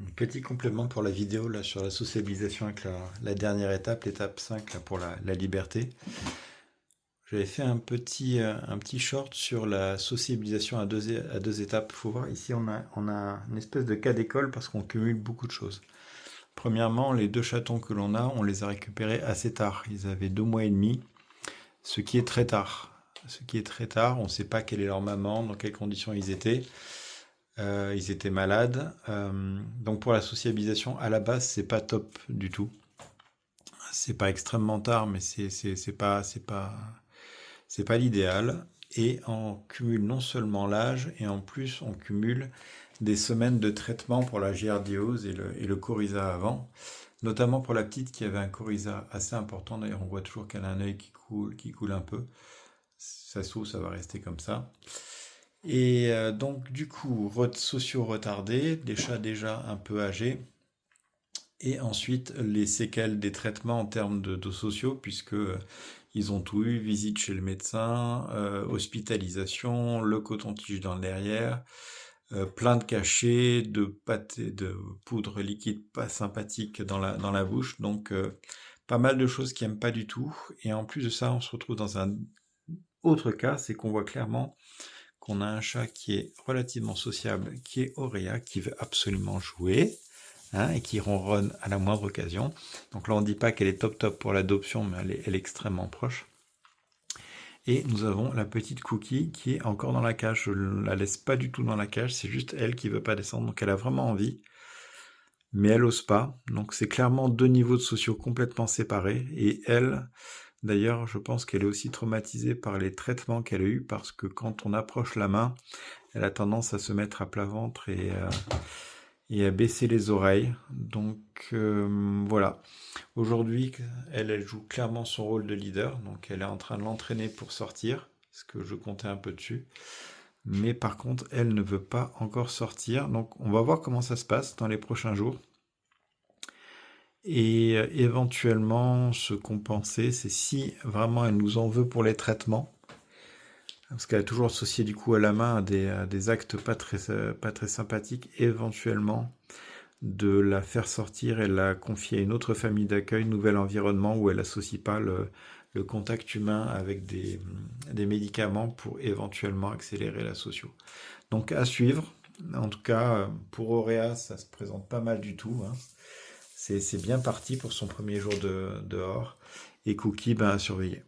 Un petit complément pour la vidéo là, sur la sociabilisation avec la dernière étape, l'étape 5 là, pour la liberté. J'avais fait un petit short sur la sociabilisation à deux étapes. Il faut voir, ici on a une espèce de cas d'école parce qu'on cumule beaucoup de choses. Premièrement, les deux chatons que l'on a, on les a récupérés assez tard. Ils avaient 2 mois et demi, ce qui est très tard. Ce qui est très tard, on ne sait pas quelle est leur maman, dans quelles conditions ils étaient. Ils étaient malades. Donc pour la sociabilisation, à la base, c'est pas top du tout. C'est pas extrêmement tard, mais c'est pas l'idéal. Et on cumule non seulement l'âge, et en plus on cumule des semaines de traitement pour la giardiose et le coryza avant. Notamment pour la petite qui avait un coryza assez important. D'ailleurs, on voit toujours qu'elle a un œil qui coule un peu. Ça se trouve, ça va rester comme ça. Et donc, du coup, sociaux retardés, des chats déjà un peu âgés, et ensuite les séquelles des traitements en termes de sociaux, puisque ils ont tout eu, visite chez le médecin, hospitalisation, le coton-tige dans le derrière, plein de cachets, de pâté, de poudre liquide pas sympathique dans la bouche, donc pas mal de choses qu'ils n'aiment pas du tout. Et en plus de ça, on se retrouve dans un autre cas, c'est qu'on voit clairement qu'on a un chat qui est relativement sociable, qui est Auréa, qui veut absolument jouer, hein, et qui ronronne à la moindre occasion. Donc là, on ne dit pas qu'elle est top top pour l'adoption, mais elle est extrêmement proche. Et nous avons la petite Cookie qui est encore dans la cage. Je ne la laisse pas du tout dans la cage, c'est juste elle qui veut pas descendre. Donc elle a vraiment envie, mais elle ose pas. Donc c'est clairement deux niveaux de sociaux complètement séparés. Et elle, d'ailleurs, je pense qu'elle est aussi traumatisée par les traitements qu'elle a eus, parce que quand on approche la main, elle a tendance à se mettre à plat ventre et à baisser les oreilles. Donc voilà. Aujourd'hui, elle joue clairement son rôle de leader. Donc elle est en train de l'entraîner pour sortir, parce que je comptais un peu dessus. Mais par contre, elle ne veut pas encore sortir. Donc on va voir comment ça se passe dans les prochains jours. Et éventuellement, se compenser, c'est si vraiment elle nous en veut pour les traitements, parce qu'elle a toujours associé du coup à la main à des actes pas très sympathiques, éventuellement de la faire sortir et la confier à une autre famille d'accueil, nouvel environnement où elle n'associe pas le contact humain avec des médicaments pour éventuellement accélérer la socio. Donc à suivre. En tout cas, pour Auréa, ça se présente pas mal du tout, hein. C'est bien parti pour son premier jour dehors. Et Cookie, ben, à surveiller.